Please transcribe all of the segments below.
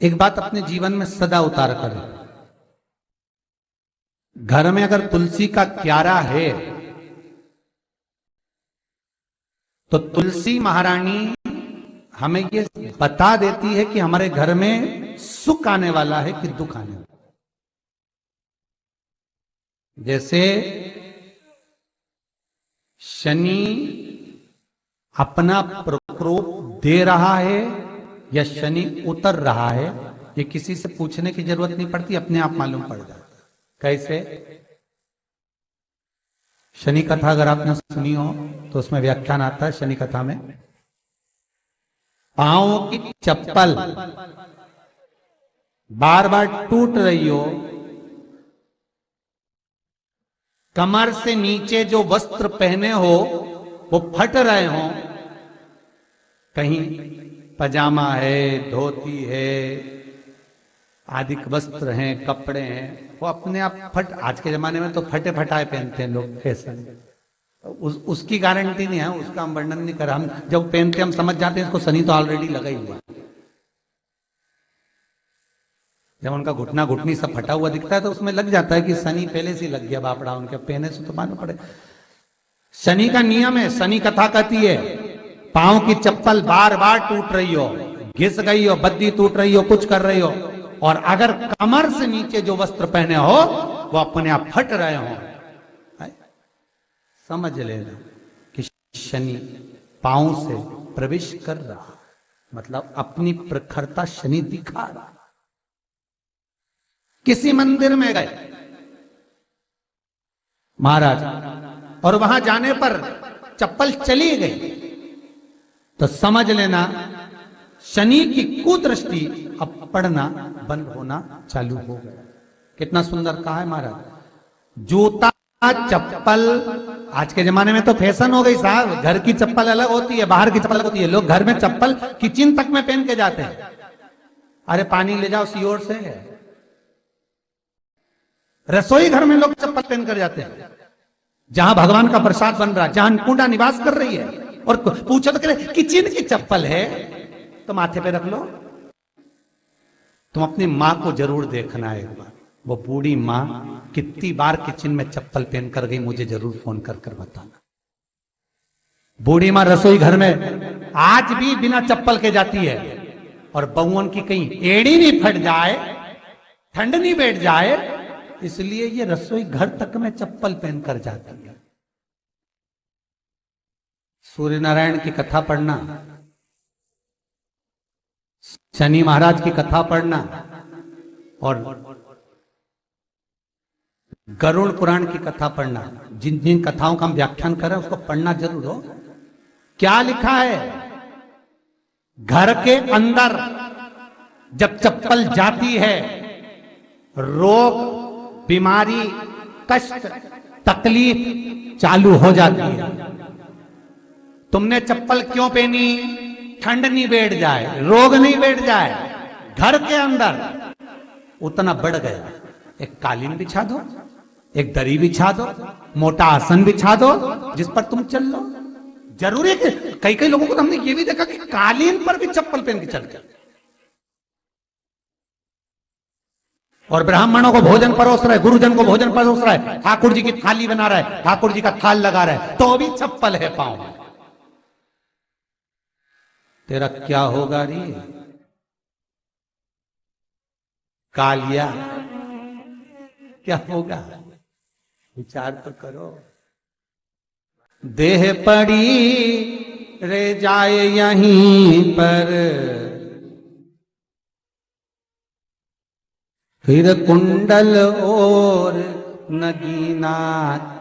एक बात अपने जीवन में सदा उतार करें। घर में अगर तुलसी का क्यारा है तो तुलसी महारानी हमें ये बता देती है कि हमारे घर में सुख आने वाला है कि दुख आने वाला। जैसे शनि अपना प्रकोप दे रहा है या शनि उतर रहा है, ये किसी से पूछने की जरूरत नहीं पड़ती, अपने आप मालूम पड़ जाता। कैसे? शनि कथा अगर आपने सुनी हो तो उसमें व्याख्यान आता है शनि कथा में, पांव की चप्पल बार बार टूट रही हो, कमर से नीचे जो वस्त्र पहने हो वो फट रहे हो, कहीं पजामा है, धोती है, आदि वस्त्र हैं, कपड़े हैं, वो अपने आप फट। आज के जमाने में तो फटे फटाए पहनते हैं लोग, फैशन। उसकी गारंटी नहीं है, उसका हम वर्णन नहीं कर रहे। हम जब पहनते हम समझ जाते हैं इसको शनि तो ऑलरेडी लगा ही हुआ। जब उनका घुटना घुटनी सब फटा हुआ दिखता है तो उसमें लग जाता है कि शनि पहले से लग गया बापड़ा, उनके पहने से तो मालूम पड़े। शनि का नियम है, शनि कथा कहती है पांव की चप्पल बार बार टूट रही हो, घिस गई हो, बद्दी टूट रही हो, कुछ कर रही हो, और अगर कमर से नीचे जो वस्त्र पहने हो वो अपने आप फट रहे हो, समझ लेना कि शनि पांव से प्रवेश कर रहा, मतलब अपनी प्रखरता शनि दिखा रहा। किसी मंदिर में गए महाराज और वहां जाने पर चप्पल चली गई तो समझ लेना शनि की कुदृष्टि अब पड़ना बंद होना चालू हो गया। कितना सुंदर कहा है महाराज। जूता चप्पल आज के जमाने में तो फैशन हो गई साहब, घर की चप्पल अलग होती है, बाहर की चप्पल अलग होती है। लोग घर में चप्पल किचन तक में पहन के जाते हैं। अरे पानी ले जाओ सियोर से। रसोई घर में लोग चप्पल पहन कर जाते हैं, जहां भगवान का प्रसाद बन रहा है, जहां अन्नपूर्णा निवास कर रही है, और पूछो तो कह किचन की चप्पल है तो माथे पे रख लो। तुम अपनी मां को जरूर देखना है एक बार, वो बूढ़ी मां कितनी बार किचन में चप्पल पहन कर गई, मुझे जरूर फोन कर कर बताना। बूढ़ी मां रसोई घर में आज भी बिना चप्पल के जाती है, और बहुओं की कहीं एड़ी नहीं फट जाए, ठंड नहीं बैठ जाए, इसलिए ये रसोई घर तक में चप्पल पहन कर जाती है। सूर्य नारायण की कथा पढ़ना, शनि महाराज की कथा पढ़ना, और गरुड़ पुराण की कथा पढ़ना, जिन जिन कथाओं का हम व्याख्यान कर रहे हैं उसको पढ़ना जरूर हो। क्या लिखा है? घर के अंदर जब चप्पल जाती है, रोग, बीमारी, कष्ट, तकलीफ चालू हो जाती है। तुमने चप्पल क्यों पहनी? ठंड नहीं बैठ जाए, रोग नहीं बैठ जाए। घर के अंदर उतना बढ़ गया, एक कालीन बिछा दो, एक दरी बिछा दो, मोटा आसन बिछा दो, जिस पर तुम चल लो। जरूरी है कि कई कई लोगों को तो हमने ये भी देखा कि कालीन पर भी चप्पल पहन के चलते, और ब्राह्मणों को भोजन परोस रहा है, गुरुजन को भोजन परोस रहा है, ठाकुर जी की थाली बना रहा है, ठाकुर जी का थाल लगा रहा है, तो भी चप्पल है पांव में। तेरा क्या होगा रे कालिया, क्या होगा? विचार तो करो। देह पड़ी रे जाए यहीं पर, फिर कुंडल और नगीना,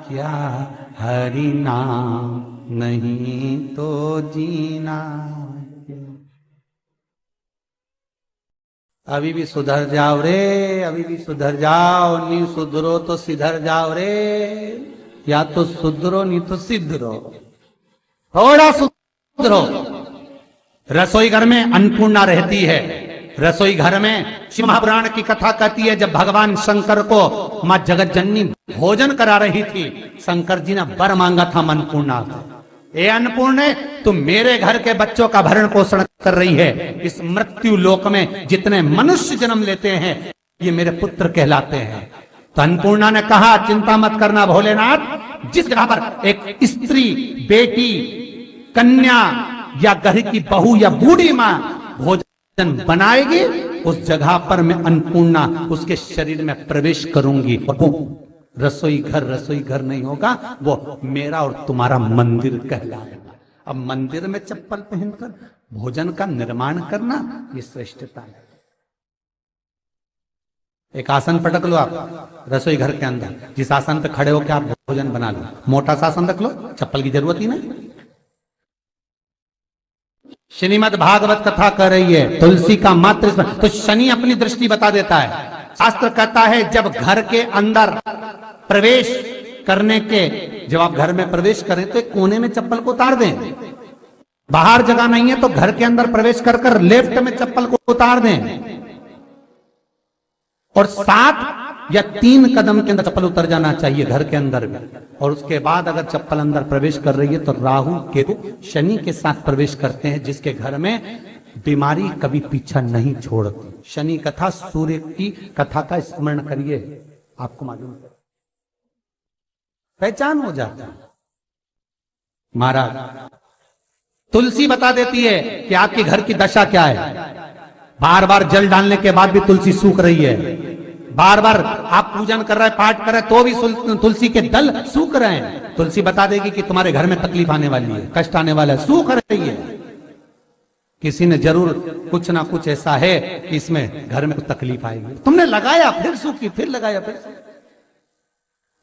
क्या हरि नाम नहीं तो जीना। अभी भी सुधर जाओ रे, अभी भी सुधर जाओ, नहीं सुधरो तो सिधर जाओ रे, या तो सुधरो नहीं तो सिद्धरो, थोड़ा सुधरो। रसोई घर में अन्नपूर्णा रहती है। रसोई घर में शिव महापुराण की कथा कहती है जब भगवान शंकर को मां जगत जननी भोजन करा रही थी, शंकर जी ने वर मांगा था अन्नपूर्णा से, ए अन्नपूर्णे, तुम मेरे घर के बच्चों का भरण पोषण कर रही है। इस मृत्यु लोक में जितने मनुष्य जन्म लेते हैं ये मेरे पुत्र कहलाते हैं। तो अन्नपूर्णा ने कहा, चिंता मत करना भोलेनाथ, जिस जगह पर एक स्त्री, बेटी, कन्या या घर की बहू या बूढ़ी मां भोजन बनाएगी, उस जगह पर मैं अन्नपूर्णा उसके शरीर में प्रवेश करूंगी। और वो रसोई घर नहीं होगा, वो मेरा और तुम्हारा मंदिर कहलाएगा। अब मंदिर में चप्पल पहनकर भोजन का निर्माण करना ये श्रेष्ठता है। एक आसन पटक लो आप रसोई घर के अंदर, जिस आसन पे खड़े होकर आप भोजन बना लो, मोटा सा आसन रख लो, चप्पल की जरूरत ही नहीं। श्रीमद् भागवत कथा कर रही है, तुलसी का मात्र तो शनि अपनी दृष्टि बता देता है। शास्त्र कहता है जब घर के अंदर प्रवेश करने के, जब आप घर में प्रवेश करें तो एक कोने में चप्पल को उतार दें। बाहर जगह नहीं है तो घर के अंदर प्रवेश कर लेफ्ट में चप्पल को उतार दें, और 7 या 3 कदम के अंदर चप्पल उतर जाना चाहिए घर के अंदर में। और उसके बाद अगर चप्पल अंदर प्रवेश कर रही है तो राहु केतु शनि के साथ प्रवेश करते हैं, जिसके घर में बीमारी कभी पीछा नहीं छोड़ती। शनि कथा, सूर्य की कथा का स्मरण करिए, आपको मालूम है, पहचान हो जाता है। महाराज तुलसी बता देती है कि आपके घर की दशा क्या है। बार बार जल डालने के बाद भी तुलसी सूख रही है, बार बार आप पूजन कर रहे हैं, पाठ कर रहे हैं, तो भी तुलसी के दल सूख रहे हैं। तुलसी बता देगी कि तुम्हारे घर में तकलीफ आने वाली है, कष्ट आने वाला है, सूख रही है। किसी ने जरूर कुछ ना कुछ ऐसा है कि इसमें घर में कुछ तकलीफ आएगी, तुमने लगाया फिर सूखी, फिर लगाया फिर।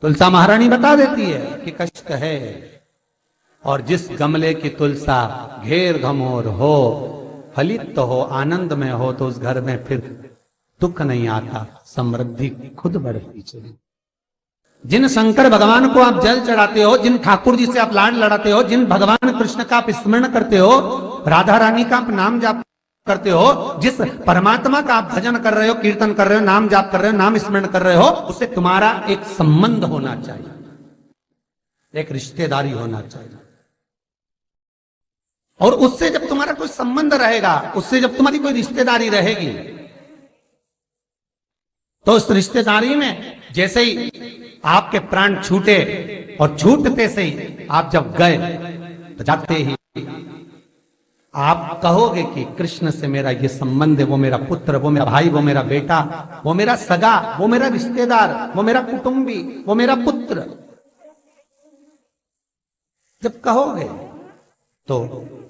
तुलसा महारानी बता देती है कि कष्ट है। और जिस गमले की तुलसा घेर घमोर हो, फलित तो हो, आनंद में हो, तो उस घर में फिर दुख नहीं आता, समृद्धि खुद बढ़ती चली। जिन शंकर भगवान को आप जल चढ़ाते हो, जिन ठाकुर जी से आप लाड लड़ाते हो, जिन भगवान कृष्ण का आप स्मरण करते हो, राधा रानी का आप नाम जाप करते हो, जिस परमात्मा का आप भजन कर रहे हो, कीर्तन कर रहे हो, नाम जाप कर रहे हो, नाम स्मरण कर रहे हो, उससे तुम्हारा एक संबंध होना चाहिए, एक रिश्तेदारी होना चाहिए। और उससे जब तुम्हारा कोई संबंध रहेगा, उससे जब तुम्हारी कोई रिश्तेदारी रहेगी, तो उस रिश्तेदारी में जैसे ही आपके प्राण छूटे, और छूटते से ही आप जब गए, तो जाते ही आप कहोगे कि कृष्ण से मेरा ये संबंध है, वो मेरा पुत्र, वो मेरा भाई, वो मेरा बेटा, वो मेरा सगा, वो मेरा रिश्तेदार, वो मेरा कुटुंबी, वो मेरा पुत्र। जब कहोगे तो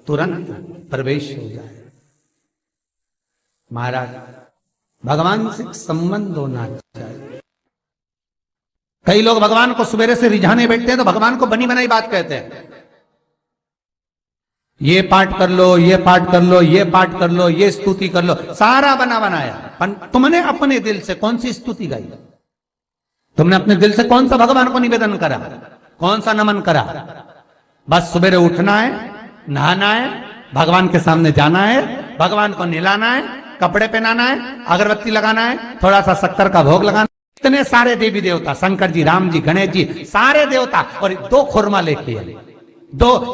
तुरंत प्रवेश हो जाए। महाराज भगवान से संबंध होना चाहिए। कई लोग भगवान को सवेरे से रिझाने बैठते हैं तो भगवान को बनी बनाई बात कहते हैं, ये पाठ कर लो, ये पाठ कर लो, ये पाठ कर लो, ये स्तुति कर लो, सारा बना बनाया। पर तुमने अपने दिल से कौन सी स्तुति गाई? तुमने अपने दिल से कौन सा भगवान को निवेदन करा, कौन सा नमन करा? बस सवेरे उठना है, नहाना है, भगवान के सामने जाना है, भगवान को नहलाना है, कपड़े पहनाना है, अगरबत्ती लगाना है, थोड़ा सा शक्कर का भोग लगाना। इतने सारे देवी देवता, शंकर जी, राम जी, गणेश जी, सारे देवता, और 2 खुरमा लेके आए,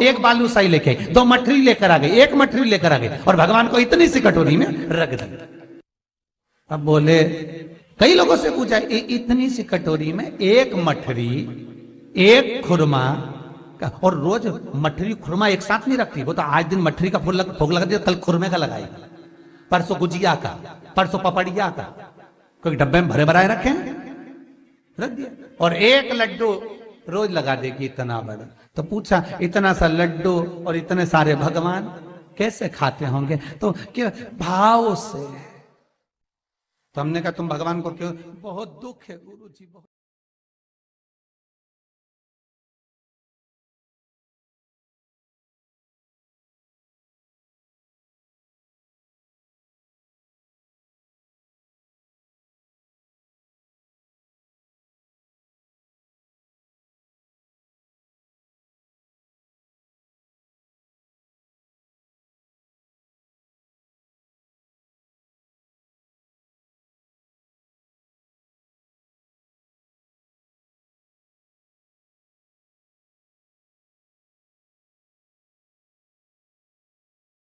1 बालूशाही लेके आई, 2 मठरी लेकर आ गई, 1 मठरी लेकर आ गई, और भगवान को इतनी सी कटोरी में रख दी। अब बोले, कई लोगों से पूछा, इतनी सी कटोरी में 1 मठरी, 1 खुरमा, और रोज मठरी खुरमा एक साथ नहीं रखती। वो तो आज दिन मठरी का भोग लगा दिया, कल खुरमे का लगाएगी, परसों गुजिया का, परसों पपड़िया का, कोई डब्बे में भरे भराए रखे, रख दिया। और 1 लड्डू रोज लगा देगी, इतना बड़ा। तो पूछा, इतना सा लड्डू और इतने सारे भगवान कैसे खाते होंगे? तो क्या भाव से। तो हमने कहा, तुम भगवान को क्यों? बहुत दुख है गुरु जी, बहुत